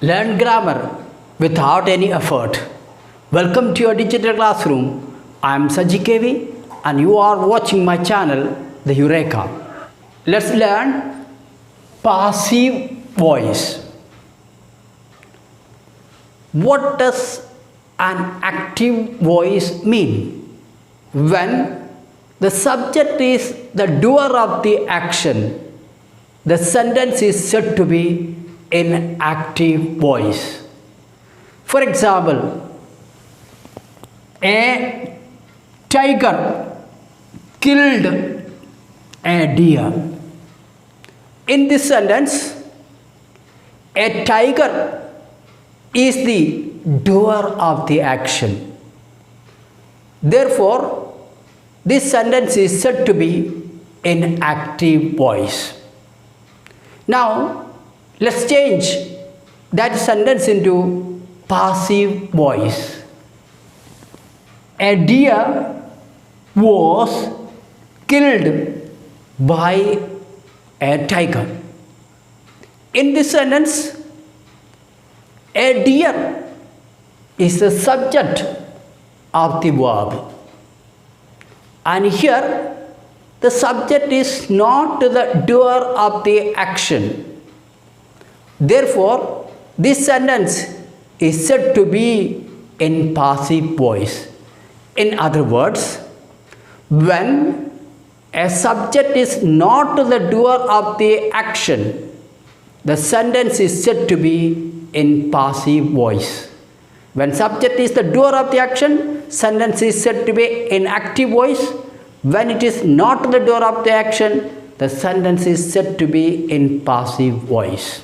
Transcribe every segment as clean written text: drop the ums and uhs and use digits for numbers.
Learn grammar without any effort. Welcome to your digital classroom. I am Saji KV and you are watching my channel, The Eureka. Let's learn passive voice. What does an active voice mean? When the subject is the doer of the action, the sentence is said to be in active voice. For example, a tiger killed a deer. In this sentence, a tiger is the doer of the action. Therefore, this sentence is said to be in active voice. Now, let's change that sentence into passive voice. A deer was killed by a tiger. In this sentence, a deer is the subject of the verb. And here, the subject is not the doer of the action. Therefore, this sentence is said to be in passive voice. In other words, when a subject is not the doer of the action, the sentence is said to be in passive voice. When subject is the doer of the action, sentence is said to be in active voice. When it is not the doer of the action, the sentence is said to be in passive voice.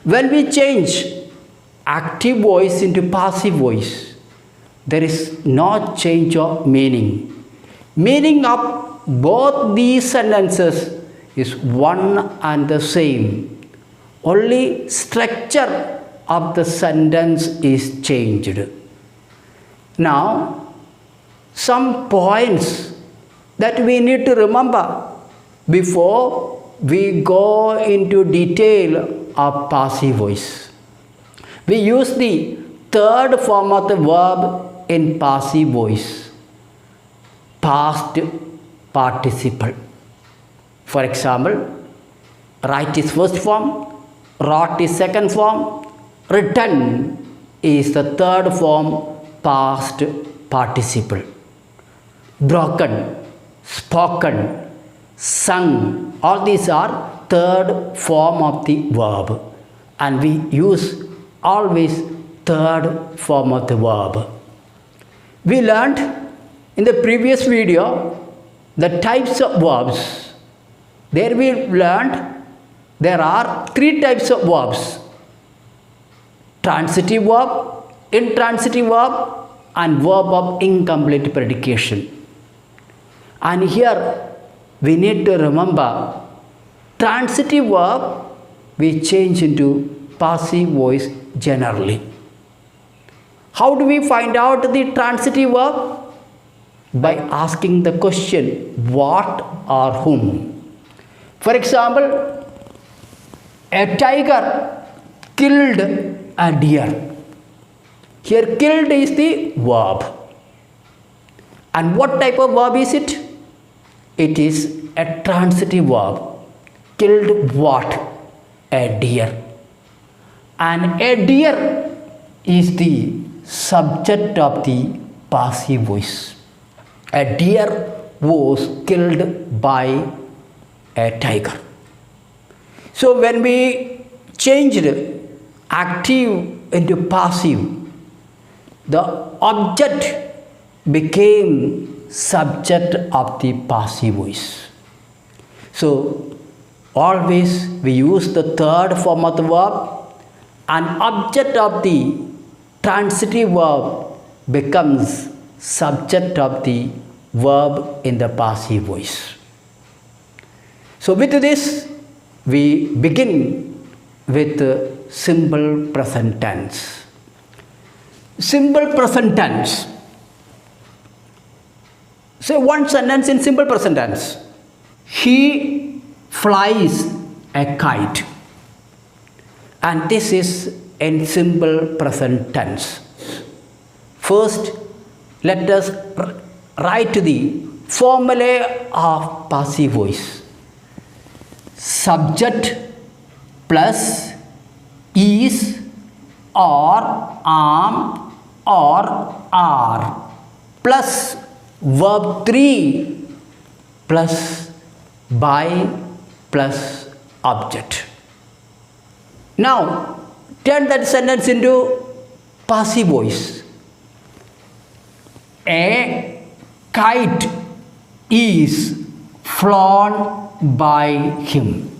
When we change active voice into passive voice, there is no change of meaning. Meaning of both these sentences is one and the same. Only structure of the sentence is changed. Now, some points that we need to remember before we go into detail of passive voice. We use the third form of the verb in passive voice, past participle. For example, write is first form, wrote is second form, written is the third form, past participle. Broken, spoken, sung, all these are third form of the verb, and we use always third form of the verb. We learned in the previous video the types of verbs. There we learned there are three types of verbs: transitive verb, intransitive verb, and verb of incomplete predication. And here we need to remember transitive verb we change into passive voice generally. How do we find out the transitive verb? By asking the question what or whom. For example, a tiger killed a deer. Here killed is the verb. And what type of verb is it? It is a transitive verb. Killed what? A deer. And a deer is the subject of the passive voice. A deer was killed by a tiger. So when we changed active into passive, the object became subject of the passive voice. So always we use the third form of the verb, and object of the transitive verb becomes subject of the verb in the passive voice. So with this, we begin with simple present tense. Simple present tense. Say one sentence in simple present tense. He flies a kite. and this is in simple present tense. First, let us write the formula of passive voice. Subject plus is or am or are plus verb 3 plus by plus object. Now, turn that sentence into passive voice. A kite is flown by him.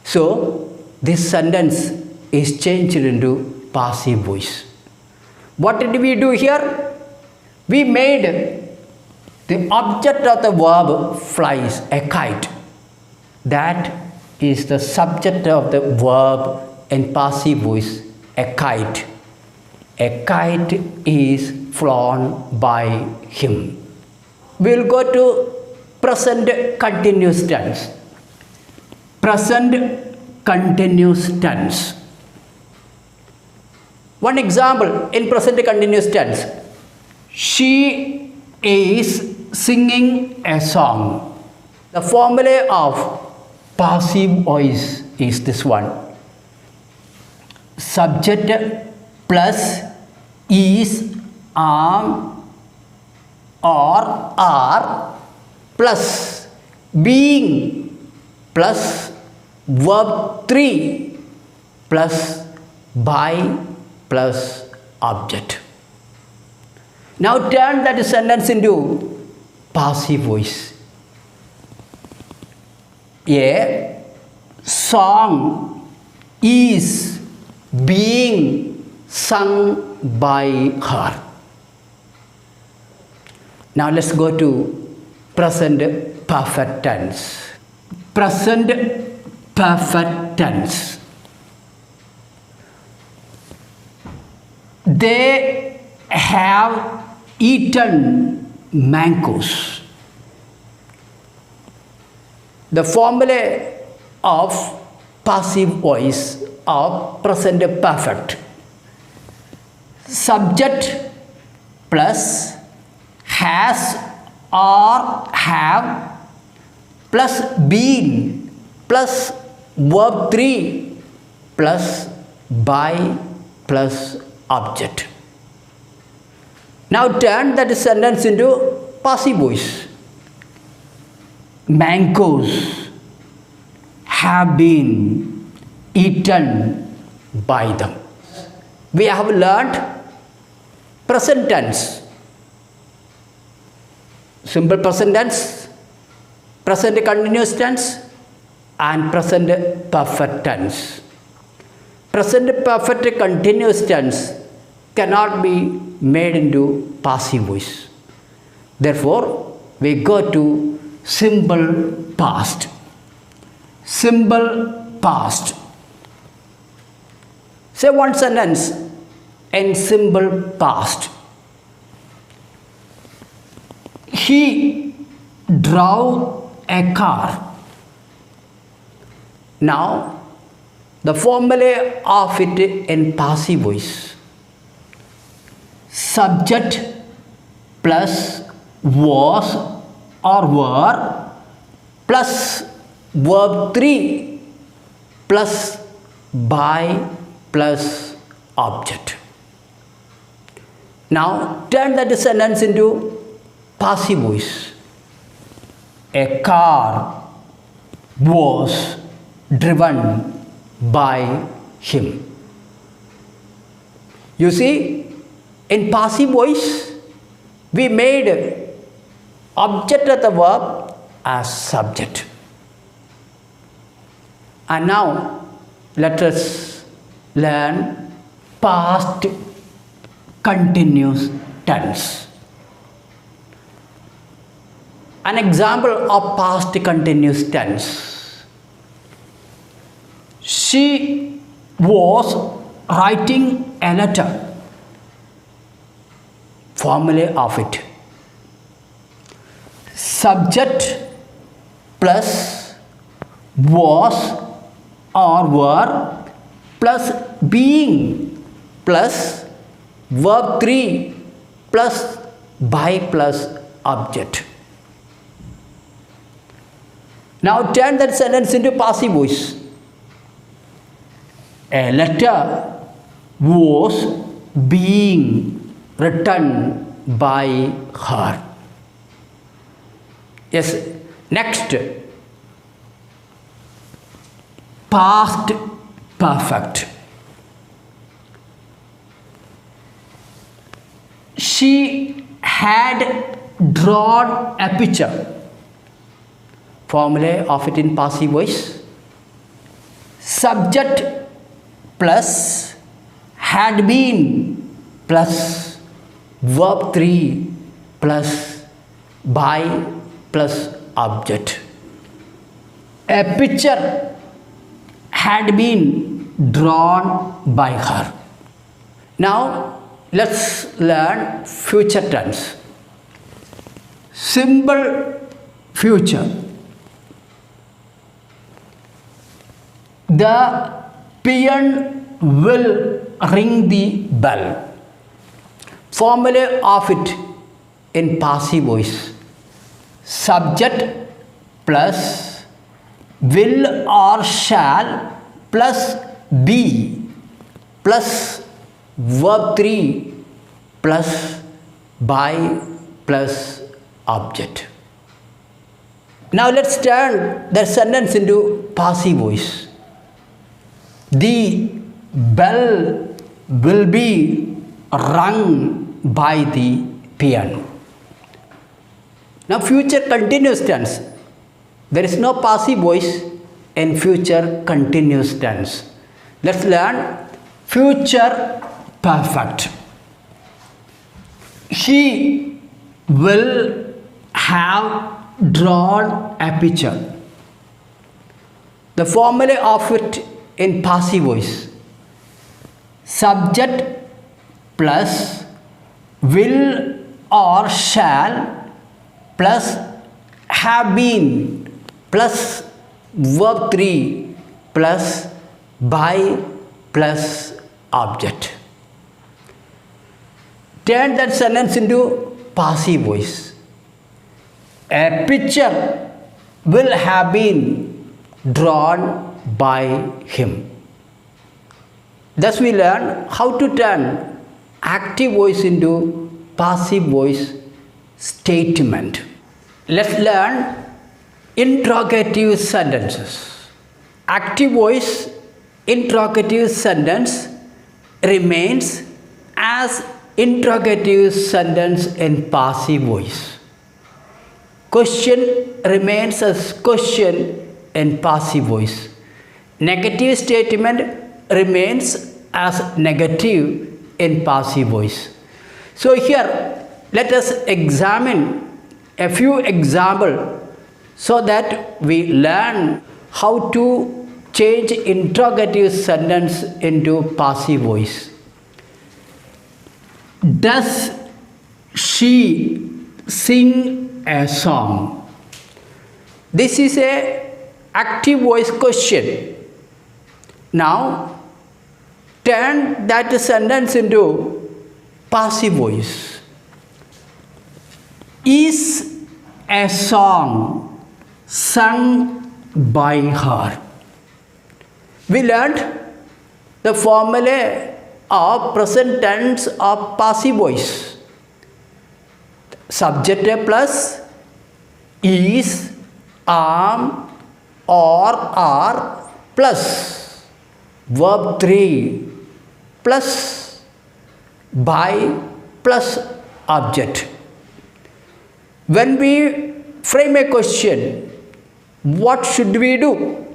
So, this sentence is changed into passive voice. What did we do here? We made the object of the verb flies, a kite. That is the subject of the verb in passive voice, a kite. A kite is flown by him. We will go to present continuous tense. Present continuous tense. One example in present continuous tense. She is singing a song. The formula of passive voice is this one. Subject plus is, am or are plus being plus verb 3 plus by plus object. Now turn that sentence into passive voice. A song is being sung by her. Now let's go to present perfect tense. Present perfect tense. They have eaten mangoes. The formula of passive voice of present perfect. Subject plus has or have plus been plus verb 3 plus by plus object. Now turn that sentence into passive voice. Mangoes have been eaten by them. We have learned present tense, simple present tense, present continuous tense, and present perfect tense. Present perfect continuous tense cannot be made into passive voice. Therefore, we go to simple past. Simple past. Say one sentence in simple past. He drove a car. Now, the formula of it in passive voice. Subject plus was or were plus verb 3 plus by plus object. Now turn that sentence into passive voice. A car was driven by him. You see, in passive voice, we made object of the verb as subject. And now let us learn past continuous tense. An example of past continuous tense. She was writing a letter. Formula of it. Subject plus was or were plus being plus verb 3 plus by plus object. Now turn that sentence into passive voice. A letter was being written by her. Yes, next, past perfect. She had drawn a picture. Formula of it in passive voice. Subject plus had been plus verb 3 plus by plus object. A picture had been drawn by her. Now let's learn future tense. Simple future. The peon will ring the bell. Formula of it in passive voice. Subject plus will or shall plus be plus verb 3 plus by plus object. Now let's turn the sentence into passive voice. The bell will be rung by the peon. Now future continuous tense. There is no passive voice in future continuous tense. Let's learn future perfect. She will have drawn a picture. The formula of it in passive voice. Subject plus will or shall plus have been plus verb 3 plus by plus object. Turn that sentence into passive voice. A picture will have been drawn by him. Thus we learn how to turn active voice into passive voice statement. Let's learn interrogative sentences. Active voice interrogative sentence remains as interrogative sentence in passive voice. Question remains as question in passive voice. Negative statement remains as negative in passive voice. So here let us examine a few examples so that we learn how to change interrogative sentence into passive voice. Does she sing a song? This is a active voice question. Now turn that sentence into passive voice. Is a song sung by her? We learned the formula of present tense of passive voice. Subject plus is, am, or are plus verb 3 plus by plus object. When we frame a question, what should we do?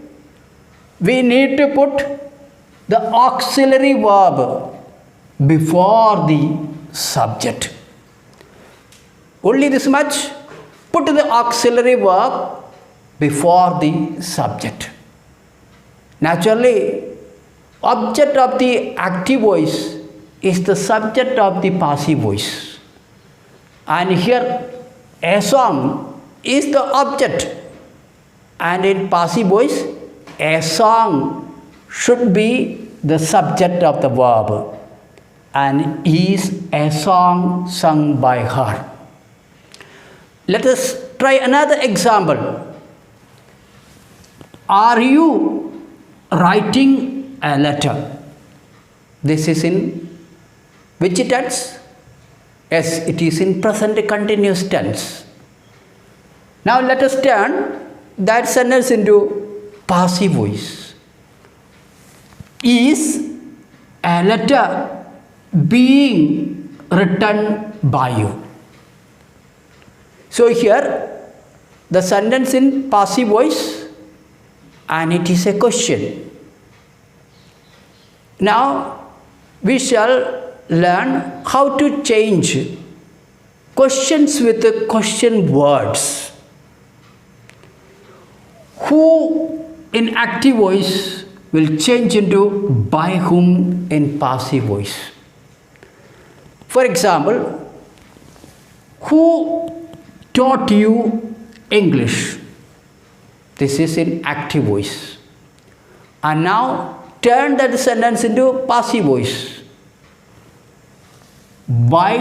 We need to put the auxiliary verb before the subject. Only this much. Put the auxiliary verb before the subject. Naturally, object of the active voice is the subject of the passive voice. And here a song is the object. And in passive voice, a song should be the subject of the verb and is a song sung by her. Let us try another example. Are you writing a letter? This is in which tense? Yes, it is in present continuous tense. Now let us turn that sentence into passive voice. Is a letter being written by you? So here the sentence in passive voice and it is a question. Now we shall learn how to change questions with the question words. Who in active voice will change into by whom in passive voice. For example, who taught you English? This is in active voice. And now turn that sentence into passive voice. By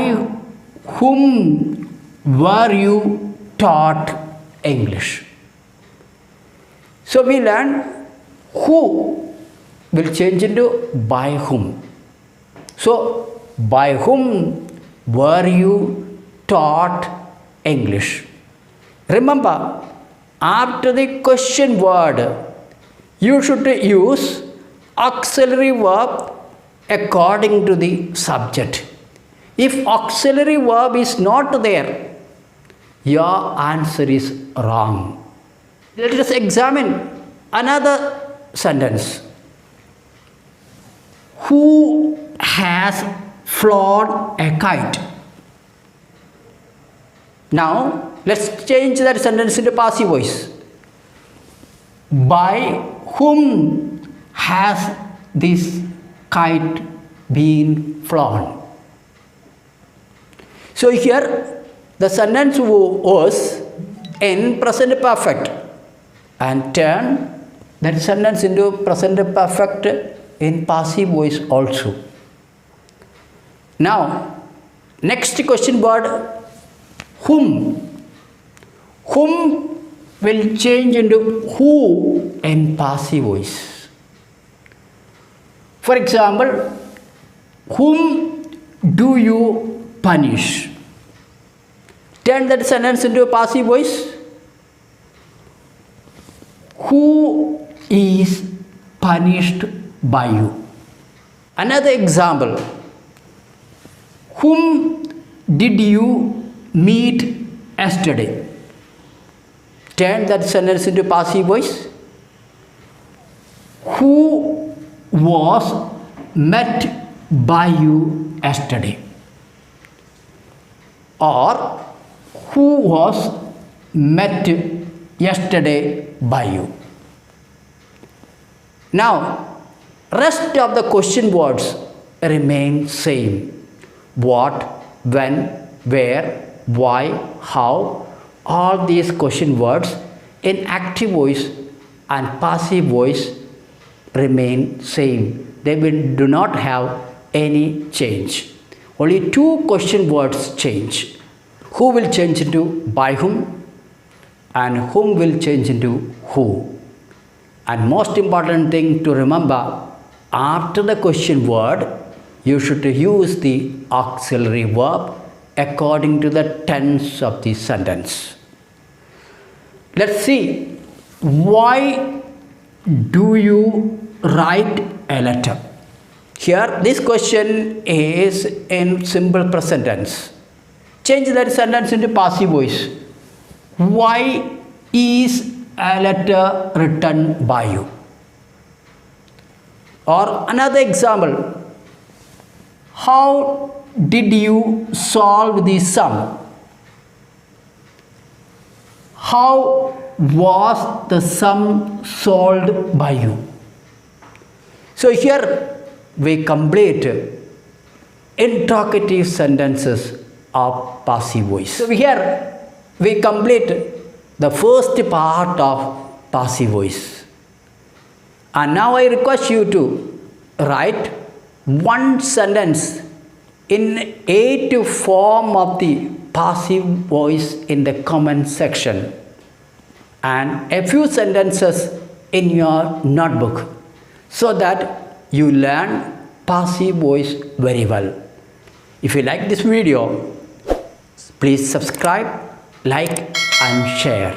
whom were you taught English? So we learn who will change into by whom. So by whom were you taught English? Remember, after the question word, you should use auxiliary verb according to the subject. If auxiliary verb is not there, your answer is wrong. Let us examine another sentence. Who has flown a kite? Now, let's change that sentence into passive voice. By whom has this kite been flown? So here the sentence was in present perfect and turn that sentence into present perfect in passive voice also. Now, next question word, whom. Whom will change into who in passive voice. For example, whom do you punish? Turn that sentence into a passive voice. Who is punished by you? Another example. Whom did you meet yesterday? Turn that sentence into passive voice. Who was met by you yesterday? Or who was met yesterday by you? Now, rest of the question words remain same. What, when, where, why, how, all these question words in active voice and passive voice remain same. They do not have any change. Only two question words change. Who will change into by whom and whom will change into who. And most important thing to remember, after the question word, you should use the auxiliary verb according to the tense of the sentence. Let's see, why do you write a letter? Here, this question is in simple present tense. Change that sentence into passive voice. Why is a letter written by you? Or another example. How did you solve the sum? How was the sum solved by you? So here we complete interrogative sentences of passive voice. So here we complete the first part of passive voice. And now I request you to write one sentence in 8 form of the passive voice in the comment section and a few sentences in your notebook so that you learn passive voice very well. If you like this video, please subscribe, like and share.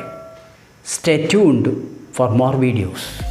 Stay tuned for more videos.